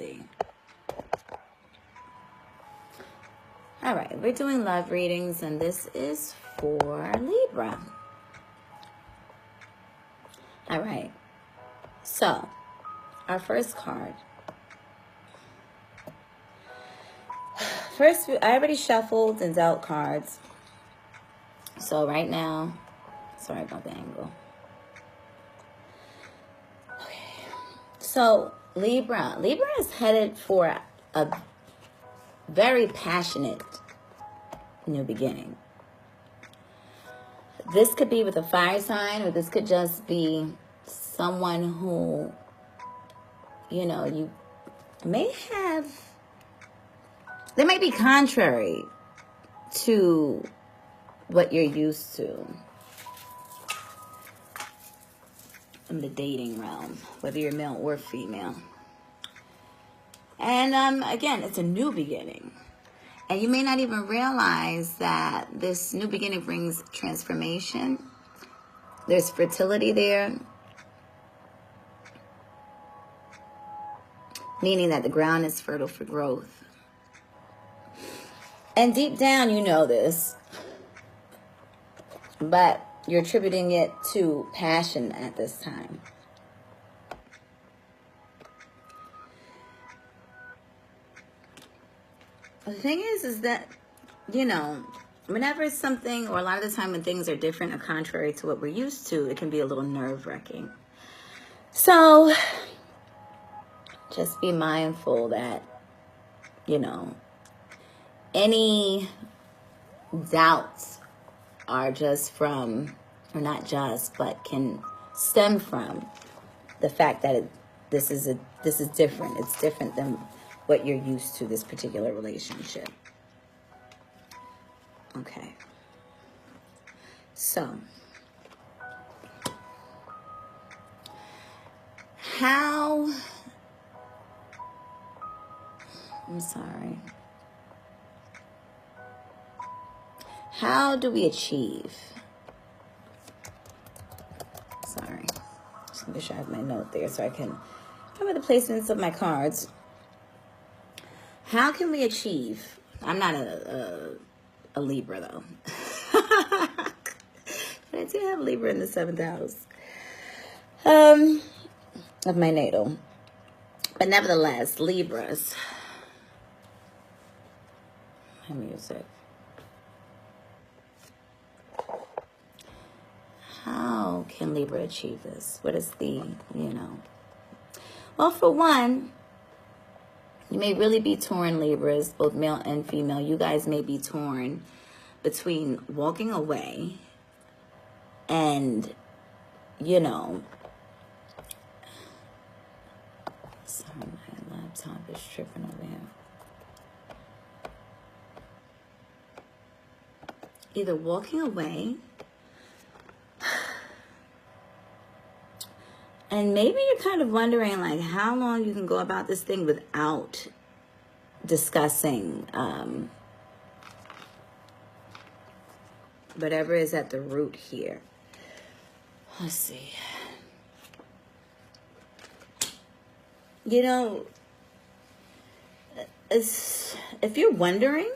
see. All right, we're doing love readings, and this is for Libra. All right, so our first card. First, I already shuffled and dealt cards. So right now, sorry about the angle. Okay, so Libra is headed for a very passionate new beginning. This could be with a fire sign, or this could just be someone who, you know, you may have, they may be contrary to what you're used to in the dating realm, whether you're male or female. And again, it's a new beginning. And you may not even realize that this new beginning brings transformation. There's fertility there, meaning that the ground is fertile for growth. And deep down, you know this, but you're attributing it to passion at this time. The thing is that, you know, whenever something, or a lot of the time when things are different or contrary to what we're used to, it can be a little nerve-wracking. So just be mindful that, you know, any doubts are just from, or not just, but can stem from the fact that this is different. It's different than what you're used to, this particular relationship. Okay. So, I'm sorry. How do we achieve? Sorry. Just make sure I have my note there so I can remember the placements of my cards. How can we achieve? I'm not a Libra, though. But I do have Libra in the 7th house of my natal. But nevertheless, Libras. My music. How can Libra achieve this? What is the, you know? Well, for one, you may really be torn, Libras, both male and female. You guys may be torn between walking away and, you know, sorry, my laptop is tripping over here. Either walking away, and maybe you're kind of wondering, like, how long you can go about this thing without discussing whatever is at the root here. Let's see. You know, if you're wondering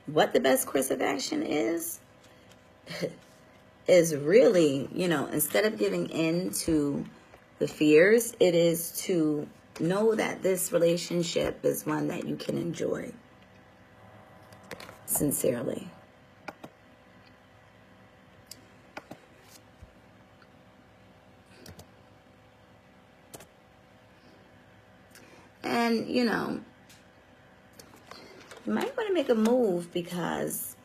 what the best course of action is really, you know, instead of giving in to the fears, it is to know that this relationship is one that you can enjoy sincerely. And, you know, you might want to make a move because,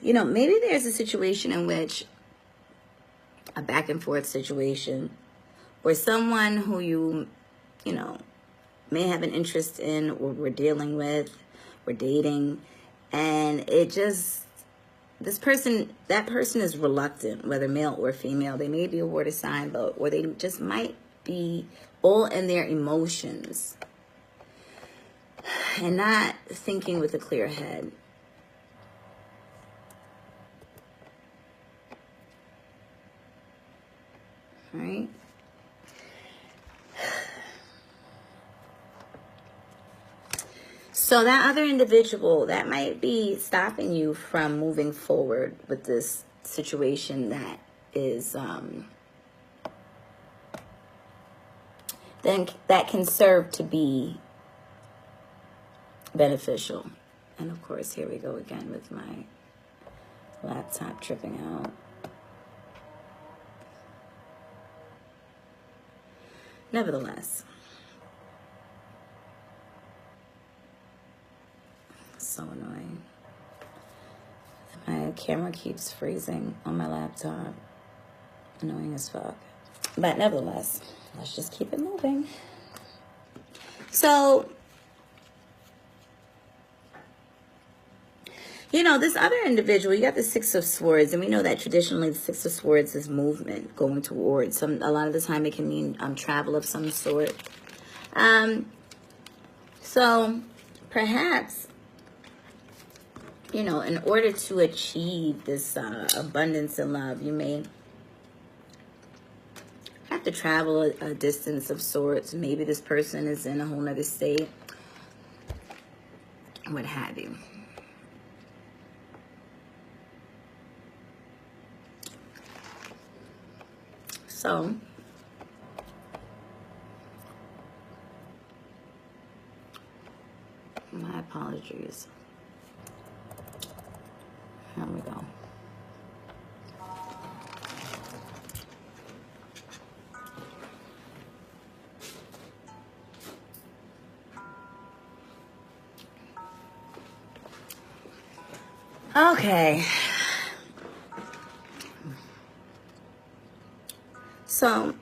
you know, maybe there's a situation in which, a back and forth situation, or someone who you know, may have an interest in, or we're dealing with, we're dating, and it just, that person is reluctant, whether male or female. They may be a water sign, or they just might be all in their emotions and not thinking with a clear head. Right? So that other individual, that might be stopping you from moving forward with this situation that is, then that can serve to be beneficial. And of course, here we go again with my laptop tripping out. Nevertheless, so annoying. My camera keeps freezing on my laptop. Annoying as fuck. But nevertheless, let's just keep it moving. So, you know, this other individual, you got the Six of Swords, and we know that traditionally the Six of Swords is movement, going towards. A lot of the time it can mean travel of some sort. So, perhaps, you know, in order to achieve this abundance in love, you may have to travel a distance of sorts. Maybe this person is in a whole other state, what have you. So, my apologies. Here we go. Okay. So,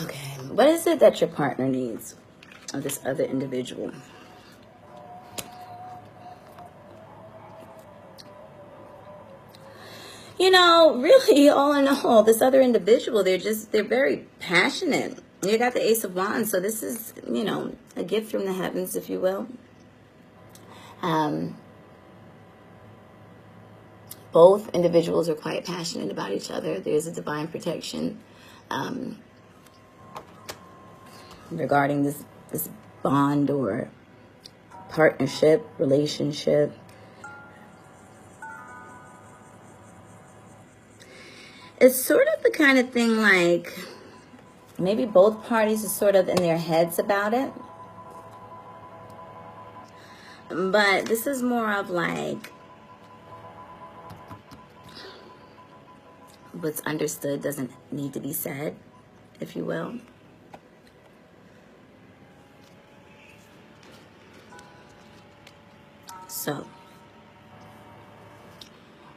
okay, what is it that your partner needs of this other individual? You know, really, all in all, this other individual, they're very passionate. You got the Ace of Wands, so this is, you know, a gift from the heavens, if you will. Both individuals are quite passionate about each other. There's a divine protection regarding this bond or partnership, relationship. It's sort of the kind of thing like maybe both parties are sort of in their heads about it. But this is more of like what's understood doesn't need to be said, if you will. So,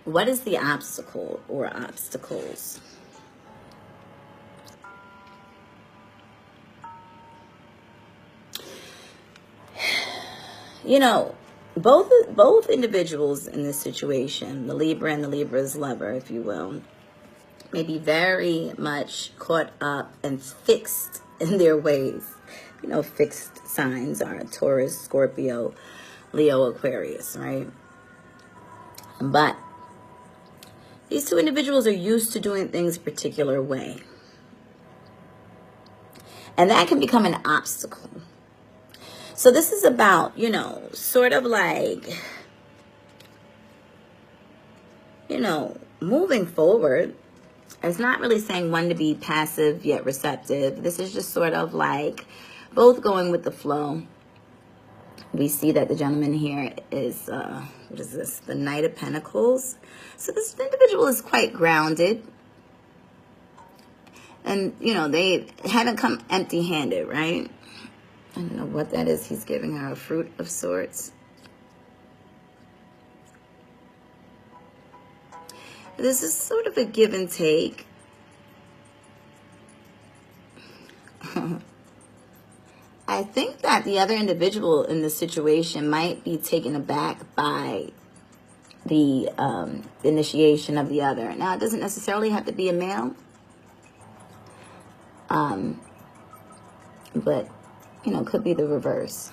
what is the obstacle or obstacles? You know, both individuals in this situation, the Libra and the Libra's lover, if you will, may be very much caught up and fixed in their ways. You know, fixed signs are Taurus, Scorpio, Leo, Aquarius, right? But these two individuals are used to doing things a particular way. And that can become an obstacle. So this is about, you know, sort of like, you know, moving forward. It's not really saying one to be passive yet receptive. This is just sort of like both going with the flow. We see that the gentleman here is, what is this? The Knight of Pentacles. So this individual is quite grounded. And, you know, they haven't come empty-handed, right? I don't know what that is. He's giving her a fruit of sorts. This is sort of a give and take. I think that the other individual in this situation might be taken aback by the initiation of the other. Now, it doesn't necessarily have to be a male. But, you know, could be the reverse.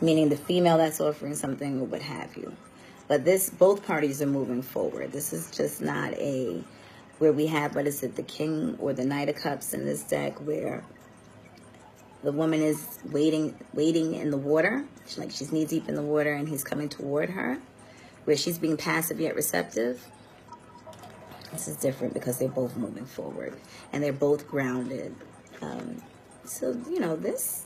meaning the female that's offering something or what have you. But both parties are moving forward. This is just not where we have, what is it, the King or the Knight of Cups in this deck, where the woman is waiting in the water, she's knee deep in the water, and he's coming toward her, where she's being passive yet receptive. This is different because they're both moving forward and they're both grounded. So, this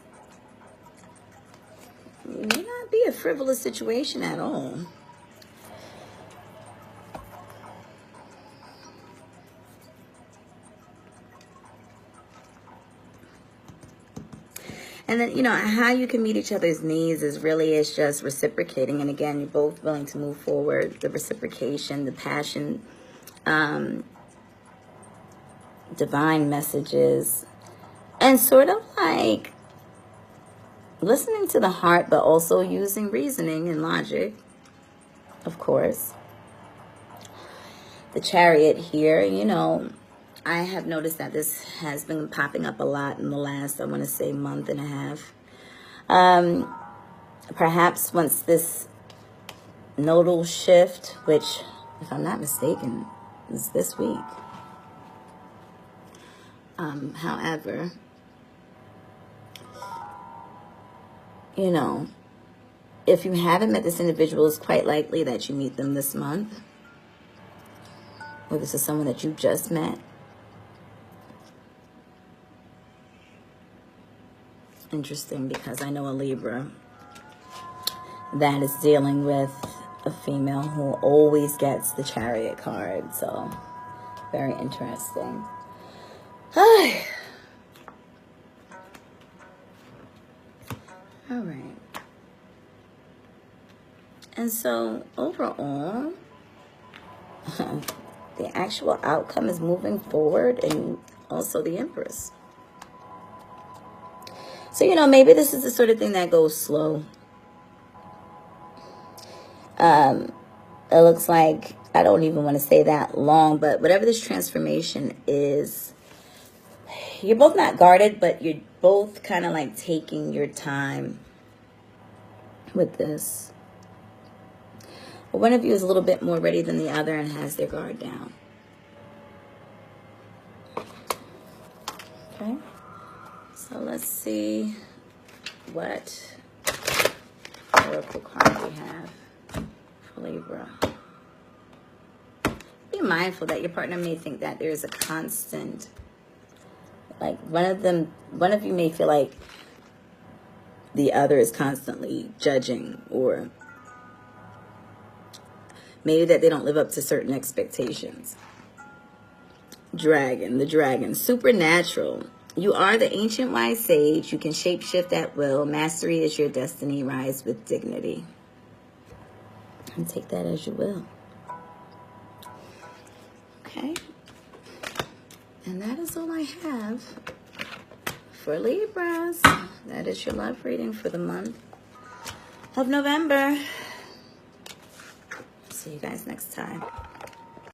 may not be a frivolous situation at all. And then, how you can meet each other's needs is just reciprocating. And again, you're both willing to move forward. The reciprocation, the passion, divine messages, and sort of like listening to the heart, but also using reasoning and logic, of course. The Chariot here, I have noticed that this has been popping up a lot in the last, I want to say, month and a half. Perhaps once this nodal shift, which, if I'm not mistaken, is this week. However, if you haven't met this individual, it's quite likely that you meet them this month. Or this is someone that you just met. Interesting, because I know a Libra that is dealing with a female who always gets the Chariot card. So, very interesting. All right. And so, overall, the actual outcome is moving forward, and also the Empress. So, maybe this is the sort of thing that goes slow. It looks like, I don't even want to say that long, but whatever this transformation is, you're both not guarded, but you're both kind of like taking your time with this. But one of you is a little bit more ready than the other and has their guard down. Okay. So let's see what oracle card we have for Libra. Be mindful that your partner may think that there's a constant, like one of you may feel like the other is constantly judging, or maybe that they don't live up to certain expectations. The dragon, supernatural. You are the ancient wise sage. You can shapeshift at will. Mastery is your destiny. Rise with dignity. And take that as you will. Okay. And that is all I have for Libras. That is your love reading for the month of November. See you guys next time.